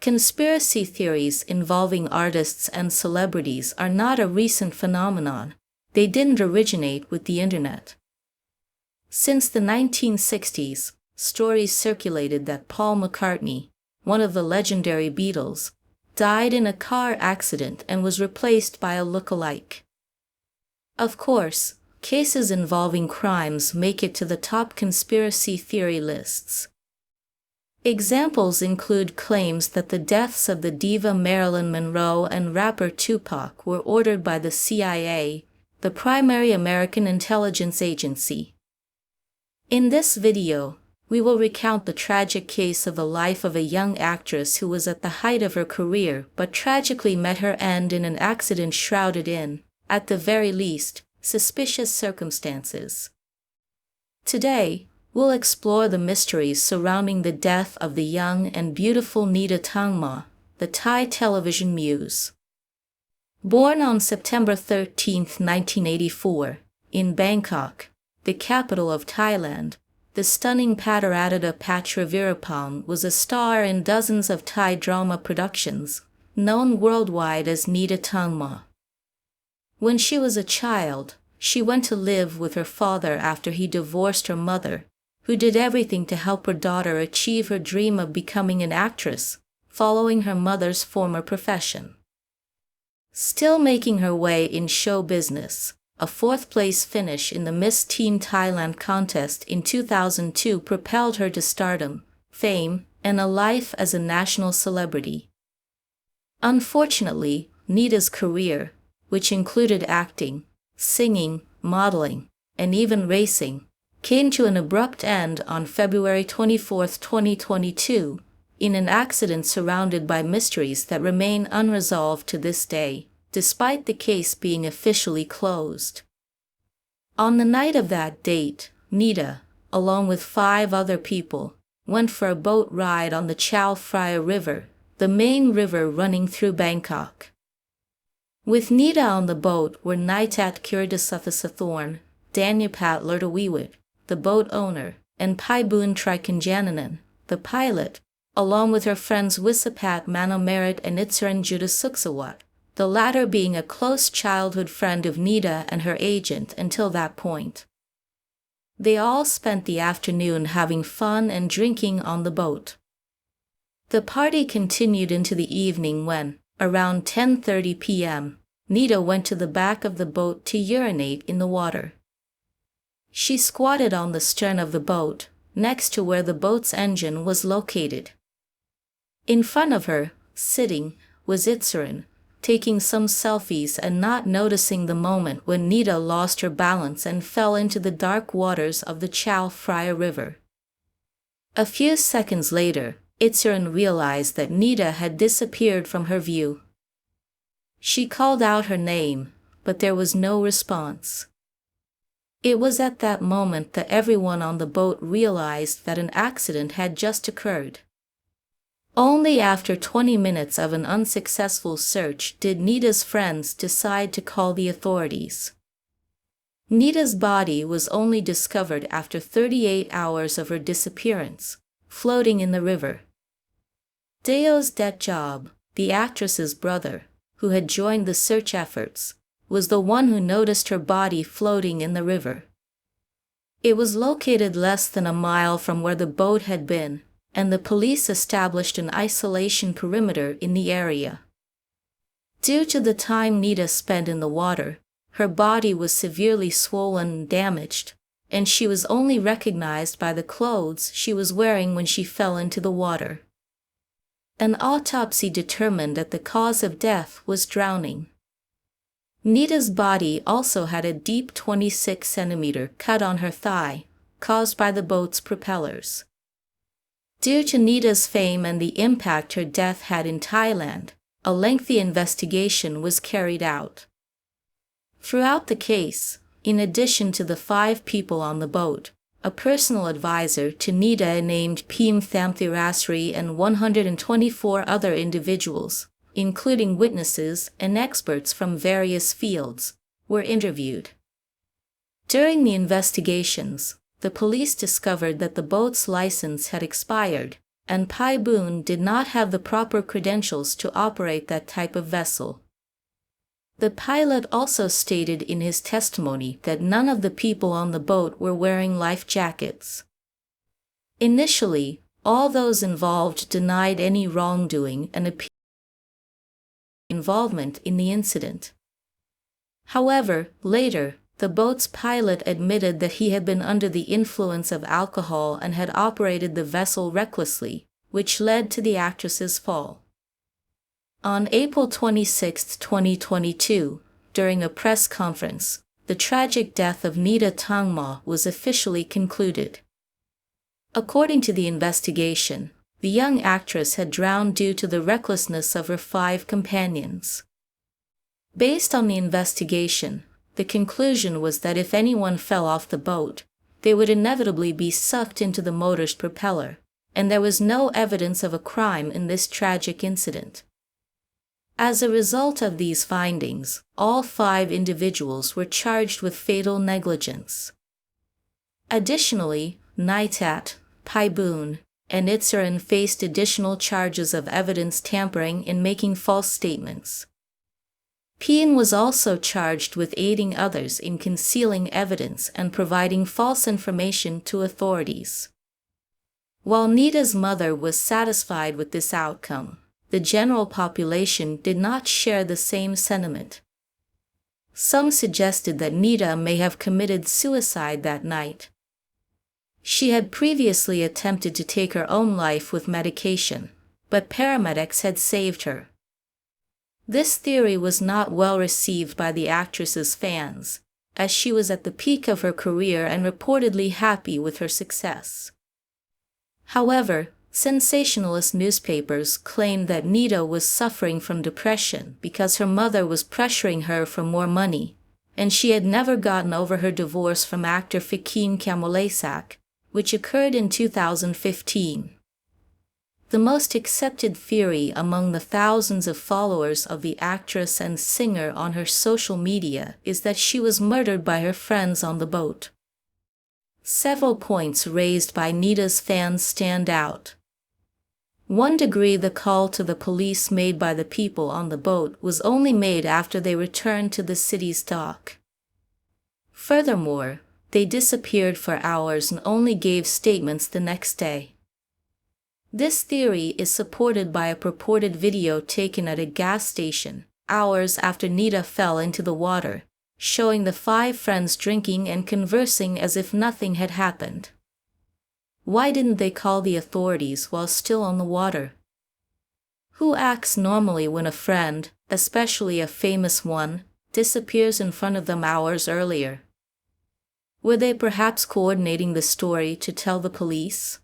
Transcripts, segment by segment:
Conspiracy theories involving artists and celebrities are not a recent phenomenon. They didn't originate with the internet. Since the 1960s, stories circulated that Paul McCartney, one of the legendary Beatles, died in a car accident and was replaced by a look-alike. Of course, cases involving crimes make it to the top conspiracy theory lists. Examples include claims that the deaths of the diva Marilyn Monroe and rapper Tupac were ordered by the CIA, the primary American intelligence agency. In this video, we will recount the tragic case of the life of a young actress who was at the height of her career but tragically met her end in an accident shrouded in, at the very least, suspicious circumstances. Today, we'll explore the mysteries surrounding the death of the young and beautiful Nida Tangmo, the Thai television muse. Born on September 13, 1984, in Bangkok, the capital of Thailand, the stunning Pataratata Patravirapan was a star in dozens of Thai drama productions, known worldwide as Nida Tangmo. When she was a child, she went to live with her father after he divorced her mother, who did everything to help her daughter achieve her dream of becoming an actress, following her mother's former profession. Still making her way in show business, a fourth-place finish in the Miss Teen Thailand contest in 2002 propelled her to stardom, fame, and a life as a national celebrity. Unfortunately, Nida's career, which included acting, singing, modeling, and even racing, came to an abrupt end on February 24, 2022, in an accident surrounded by mysteries that remain unresolved to this day, despite the case being officially closed. On the night of that date, Nida, along with 5 other people, went for a boat ride on the Chao Phraya River, the main river running through Bangkok. With Nida on the boat were Nida Tangmo, Danyapat Lertawiwit, the boat owner, and Paibun Trikanjananan, the pilot, along with her friends Wisapat Manomerit and Itsaran Judasuksawat, the latter being a close childhood friend of Nida and her agent until that point. They all spent the afternoon having fun and drinking on the boat. The party continued into the evening when, around 10:30 p.m., Nida went to the back of the boat to urinate in the water. She squatted on the stern of the boat, next to where the boat's engine was located. In front of her, sitting, was Itsaran, taking some selfies and not noticing the moment when Nida lost her balance and fell into the dark waters of the Chao Phraya River. A few seconds later, Itsaran realized that Nida had disappeared from her view. She called out her name, but there was no response. It was at that moment that everyone on the boat realized that an accident had just occurred. Only after 20 minutes of an unsuccessful search did Nida's friends decide to call the authorities. Nida's body was only discovered after 38 hours of her disappearance, floating in the river. Deo's Detjob, the actress's brother, who had joined the search efforts, was the one who noticed her body floating in the river. It was located less than a mile from where the boat had been, and the police established an isolation perimeter in the area. Due to the time Nida spent in the water, her body was severely swollen and damaged, and she was only recognized by the clothes she was wearing when she fell into the water. An autopsy determined that the cause of death was drowning. Nida's body also had a deep 26-centimeter cut on her thigh, caused by the boat's propellers. Due to Nida's fame and the impact her death had in Thailand, a lengthy investigation was carried out. Throughout the case, in addition to the 5 people on the boat, a personal advisor to Nida named Pim Thamthirasri and 124 other individuals, including witnesses and experts from various fields, were interviewed. During the investigations, the police discovered that the boat's license had expired, and Pai Boon did not have the proper credentials to operate that type of vessel. The pilot also stated in his testimony that none of the people on the boat were wearing life jackets. Initially, all those involved denied any wrongdoing and appealed involvement in the incident. However, later, the boat's pilot admitted that he had been under the influence of alcohol and had operated the vessel recklessly, which led to the actress's fall. On April 26, 2022, during a press conference, the tragic death of Nida Tangmo was officially concluded. According to the investigation, the young actress had drowned due to the recklessness of her 5 companions. Based on the investigation, the conclusion was that if anyone fell off the boat, they would inevitably be sucked into the motor's propeller, and there was no evidence of a crime in this tragic incident. As a result of these findings, all 5 individuals were charged with fatal negligence. Additionally, Nida, Pai Boon, and Itsurin faced additional charges of evidence tampering and making false statements. Pien was also charged with aiding others in concealing evidence and providing false information to authorities. While Nida's mother was satisfied with this outcome, the general population did not share the same sentiment. Some suggested that Nida may have committed suicide that night. She had previously attempted to take her own life with medication, but paramedics had saved her. This theory was not well received by the actress's fans, as she was at the peak of her career and reportedly happy with her success. However, sensationalist newspapers claimed that Nida was suffering from depression because her mother was pressuring her for more money, and she had never gotten over her divorce from actor Joaquin Camolaisac, which occurred in 2015. The most accepted theory among the thousands of followers of the actress and singer on her social media is that she was murdered by her friends on the boat. Several points raised by Nida's fans stand out. 1 degree the call to the police made by the people on the boat was only made after they returned to the city's dock. Furthermore, they disappeared for hours and only gave statements the next day. This theory is supported by a purported video taken at a gas station, hours after Nida fell into the water, showing the 5 friends drinking and conversing as if nothing had happened. Why didn't they call the authorities while still on the water? Who acts normally when a friend, especially a famous one, disappears in front of them hours earlier? Were they perhaps coordinating the story to tell the police?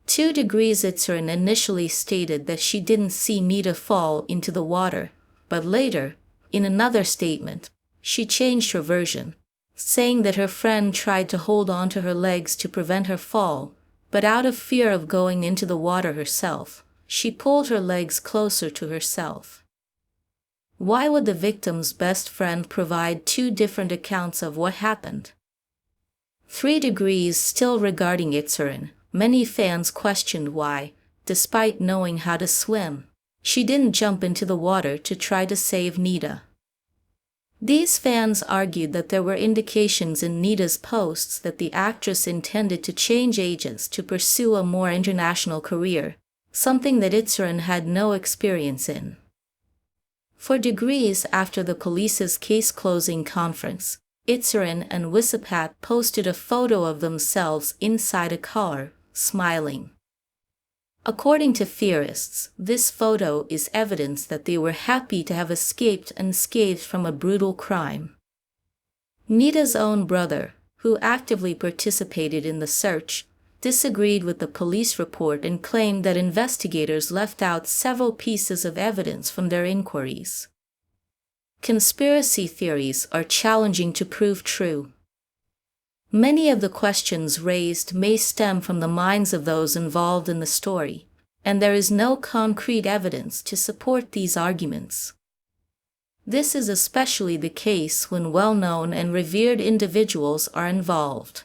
2 degrees Itsurin initially stated that she didn't see Nida fall into the water, but later, in another statement, she changed her version, saying that her friend tried to hold on to her legs to prevent her fall, but out of fear of going into the water herself, she pulled her legs closer to herself. Why would the victim's best friend provide 2 different accounts of what happened? 3 degrees still regarding Itsurin, many fans questioned why, despite knowing how to swim, she didn't jump into the water to try to save Nida. These fans argued that there were indications in Nida's posts that the actress intended to change agents to pursue a more international career, something that Itsurin had no experience in. For degrees after the police's case-closing conference, Itsurin and Wisipat posted a photo of themselves inside a car, smiling. According to theorists, this photo is evidence that they were happy to have escaped unscathed from a brutal crime. Nida's own brother, who actively participated in the search, disagreed with the police report and claimed that investigators left out several pieces of evidence from their inquiries. Conspiracy theories are challenging to prove true. Many of the questions raised may stem from the minds of those involved in the story, and there is no concrete evidence to support these arguments. This is especially the case when well-known and revered individuals are involved.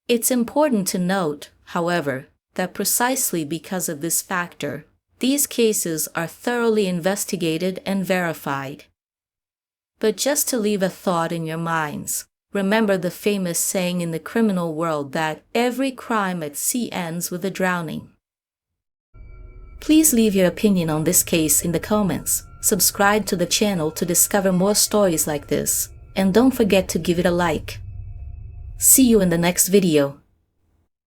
It's important to note, however, that precisely because of this factor, these cases are thoroughly investigated and verified. But just to leave a thought in your minds, remember the famous saying in the criminal world that every crime at sea ends with a drowning. Please leave your opinion on this case in the comments, subscribe to the channel to discover more stories like this, and don't forget to give it a like. See you in the next video.